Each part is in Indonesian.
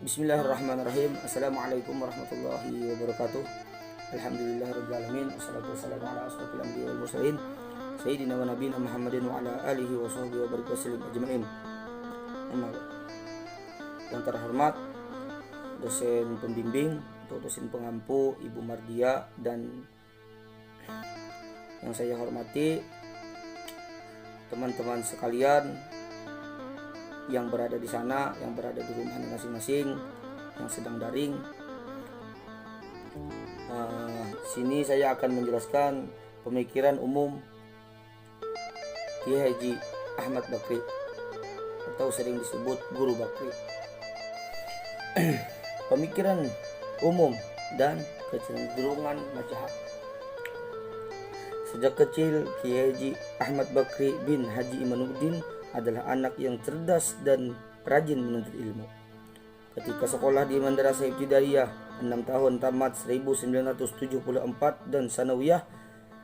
Bismillahirrahmanirrahim. Assalamualaikum warahmatullahi wabarakatuh. Alhamdulillahirrahmanirrahim. Assalatu wassalamu ala asrafil anbiya wal mursalin Sayyidina wa nabiyina Muhammadin wa ala alihi wa sahbihi wa barik wasallim ajma'in. Yang terhormat dosen pembimbing atau dosen pengampu Ibu Mardia, dan yang saya hormati teman-teman sekalian yang berada di sana, yang berada di rumahnya masing-masing, yang sedang daring. Sini saya akan menjelaskan pemikiran umum Kiai Haji Ahmad Bakri atau sering disebut Guru Bakri. Pemikiran umum dan kecenderungan mazhab. Sejak kecil, Kiai Haji Ahmad Bakri bin Haji Imanuddin adalah anak yang cerdas dan rajin menuntut ilmu. Ketika sekolah di Madrasah Ibtidaiyah 6 tahun tamat 1974 dan Sanawiyah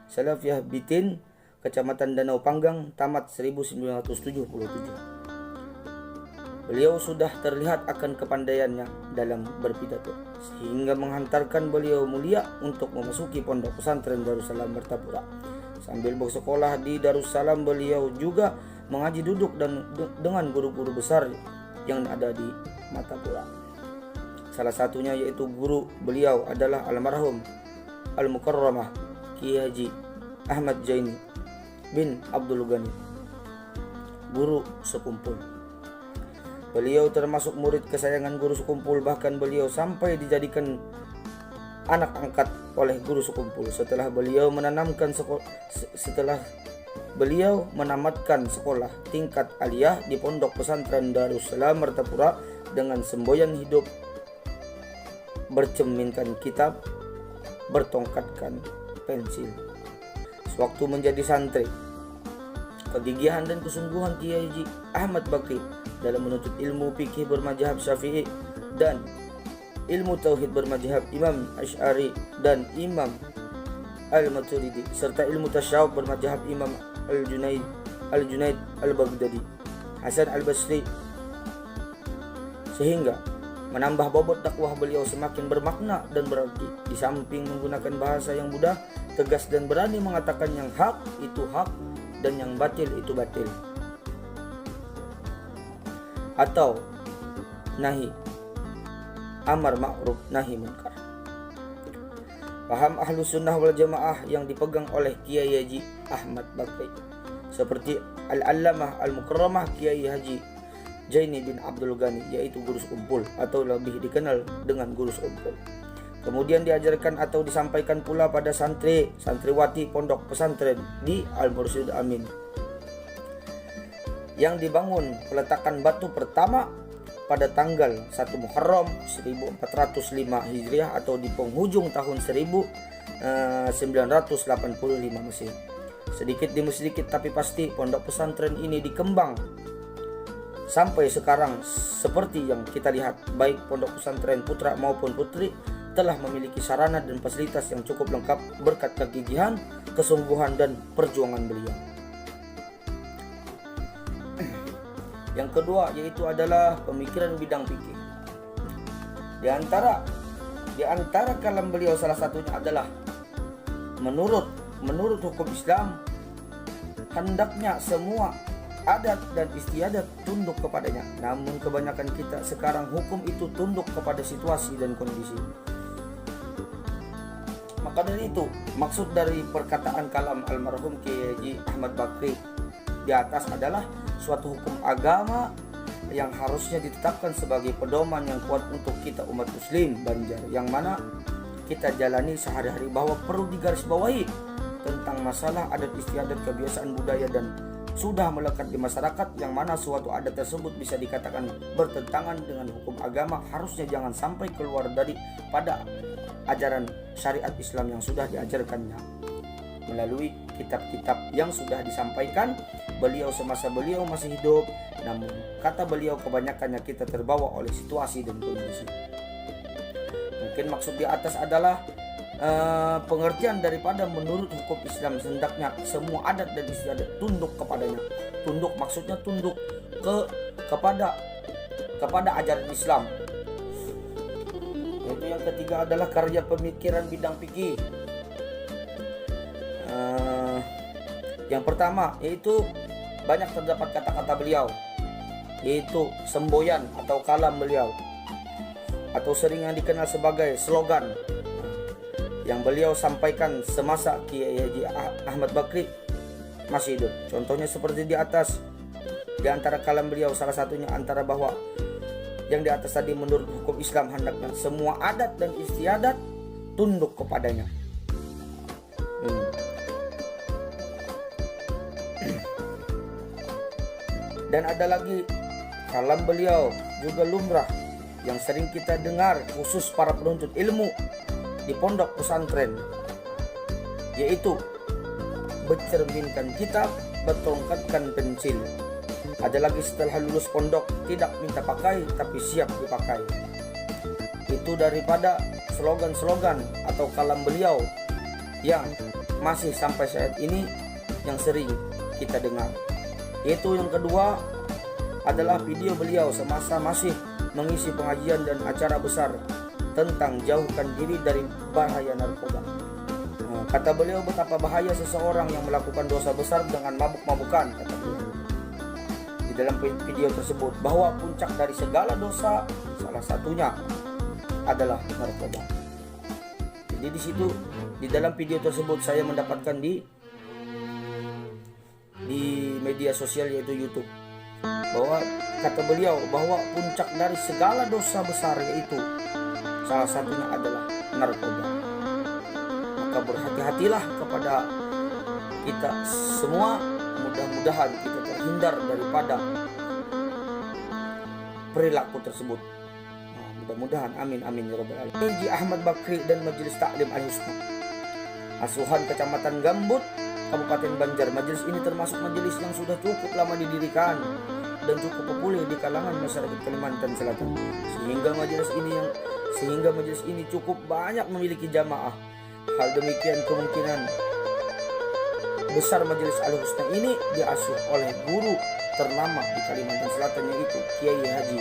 Salafiyah Bitin Kecamatan Danau Panggang tamat 1977. Beliau sudah terlihat akan kepandaiannya dalam berpidato, sehingga menghantarkan beliau mulia untuk memasuki pondok pesantren Darussalam Martapura. Sambil bersekolah di Darussalam, beliau juga mengaji duduk dengan guru-guru besar yang ada di Martapura. Salah satunya yaitu guru beliau adalah almarhum Al-Mukarramah Kiai Haji Ahmad Jaini bin Abdul Ghani, guru sekumpul. Beliau termasuk murid kesayangan guru sekumpul, bahkan beliau sampai dijadikan anak angkat oleh guru sekumpul setelah beliau menamatkan sekolah tingkat aliyah di pondok pesantren Darussalam Martapura dengan semboyan hidup bercerminkan kitab, bertongkatkan pensil. Sewaktu menjadi santri, kegigihan dan kesungguhan Kiai Haji Ahmad Bakri dalam menuntut ilmu fikih bermadzhab Syafi'i dan ilmu tauhid bermadzhab Imam Asy'ari dan Imam Al-Maturidi, serta ilmu tasyawuf bermadzhab Imam Al-Junaid Al-Baghdadi, Hasan Al-Basri, sehingga menambah bobot dakwah beliau semakin bermakna dan berarti. Di samping menggunakan bahasa yang mudah, tegas dan berani mengatakan yang hak itu hak dan yang batil itu batil, atau nahi amar ma'ruf nahi munkar. Paham ahlu sunnah wal jamaah yang dipegang oleh Kiai Haji Ahmad Bakri seperti Al-Allamah Al-Mukarramah Kiai Haji Jaini bin Abdul Ghani, yaitu guru sekumpul atau lebih dikenal dengan guru sekumpul. Kemudian diajarkan atau disampaikan pula pada santriwati pondok pesantren di Al-Mursyid Amin yang dibangun peletakan batu pertama pada tanggal 1 Muharram 1405 Hijriah atau di penghujung tahun 1985 Masehi. Sedikit demi sedikit tapi pasti pondok pesantren ini dikembang sampai sekarang seperti yang kita lihat. Baik pondok pesantren putra maupun putri telah memiliki sarana dan fasilitas yang cukup lengkap berkat kegigihan, kesungguhan dan perjuangan beliau. Yang kedua yaitu adalah pemikiran bidang fikih. Di antara kalam beliau salah satunya adalah menurut hukum Islam hendaknya semua adat dan istiadat tunduk kepadanya. Namun kebanyakan kita sekarang hukum itu tunduk kepada situasi dan kondisi. Maka dari itu, maksud dari perkataan kalam almarhum Kiai Haji Ahmad Bakri di atas adalah suatu hukum agama yang harusnya ditetapkan sebagai pedoman yang kuat untuk kita umat muslim Banjar, yang mana kita jalani sehari-hari, bahwa perlu digarisbawahi tentang masalah adat istiadat, kebiasaan budaya dan sudah melekat di masyarakat, yang mana suatu adat tersebut bisa dikatakan bertentangan dengan hukum agama, harusnya jangan sampai keluar dari pada ajaran syariat Islam yang sudah diajarkannya melalui kitab-kitab yang sudah disampaikan beliau semasa beliau masih hidup. Namun kata beliau kebanyakannya kita terbawa oleh situasi dan kondisi. Mungkin maksud di atas adalah pengertian daripada menurut hukum Islam hendaknya semua adat dan istiadat tunduk kepadanya. Tunduk maksudnya tunduk kepada ajaran Islam, Yaitu yang ketiga adalah karya pemikiran bidang fikih. Yang pertama yaitu banyak terdapat kata-kata beliau, yaitu semboyan atau kalam beliau, atau sering yang dikenal sebagai slogan yang beliau sampaikan semasa Kiai Haji Ahmad Bakri masih hidup. Contohnya seperti di atas. Di antara kalam beliau salah satunya antara bahwa yang di atas tadi, menurut hukum Islam hendaknya semua adat dan istiadat tunduk kepadanya. Dan ada lagi kalam beliau juga lumrah yang sering kita dengar khusus para penuntut ilmu di pondok pesantren, yaitu bercerminkan kitab, bertongkatkan pensil. Ada lagi setelah lulus pondok tidak minta pakai tapi siap dipakai. Itu daripada slogan-slogan atau kalam beliau yang masih sampai saat ini yang sering kita dengar. Itu yang kedua adalah video beliau semasa masih mengisi pengajian dan acara besar tentang jauhkan diri dari bahaya narkoba. Kata beliau, betapa bahaya seseorang yang melakukan dosa besar dengan mabuk-mabukan, kata beliau di dalam video tersebut, bahwa puncak dari segala dosa salah satunya adalah narkoba. Jadi di situ, di dalam video tersebut saya mendapatkan di media sosial yaitu YouTube, bahwa kata beliau bahwa puncak dari segala dosa besar yaitu salah satunya adalah narkoba. Maka berhati-hatilah kepada kita semua, mudah-mudahan kita terhindar daripada perilaku tersebut. Mudah-mudahan, amin amin ya rabbal alamin. Haji Ahmad Bakri dan Majelis Taklim Al-Husna, asuhan Kecamatan Gambut, Kabupaten Banjar. Majelis ini termasuk majelis yang sudah cukup lama didirikan dan cukup populer di kalangan masyarakat Kalimantan Selatan, sehingga majelis ini cukup banyak memiliki jamaah. Hal demikian kemungkinan besar Majelis Al-Husna ini diasuh oleh guru ternama di Kalimantan Selatan, yaitu Kiai Haji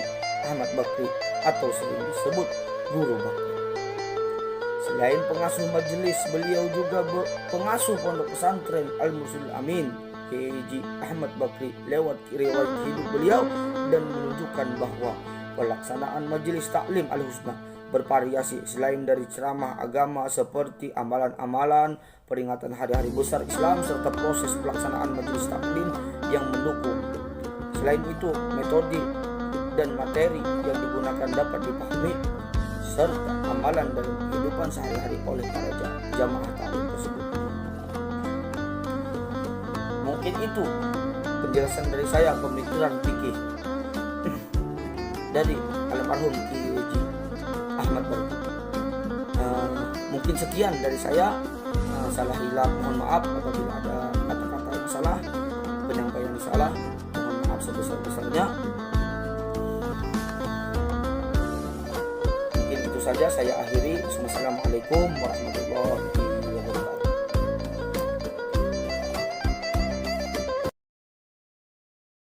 Ahmad Bakri atau sering disebut Guru Bakri. Selain pengasuh majelis, beliau juga pengasuh pondok pesantren Al-Mursyidul Amin Kiai Haji Ahmad Bakri lewat riwayat hidup beliau, dan menunjukkan bahwa pelaksanaan Majelis Taklim Al-Husna bervariasi selain dari ceramah agama seperti amalan-amalan, peringatan hari-hari besar Islam, serta proses pelaksanaan Majelis Taklim yang mendukung. Selain itu, metode dan materi yang digunakan dapat dipahami serta amalan dalam kehidupan sehari-hari oleh para jamaah taklim tersebut. Mungkin itu penjelasan dari saya pemikiran fikih dari almarhum Kiai Haji Ahmad Bakri. Mungkin sekian dari saya. Salah hilaf mohon maaf apabila ada kata-kata yang salah, penyampaian yang salah, mohon maaf sebesar-besarnya. Mungkin itu saja saya akhiri. Wassalamualaikum warahmatullahi wabarakatuh.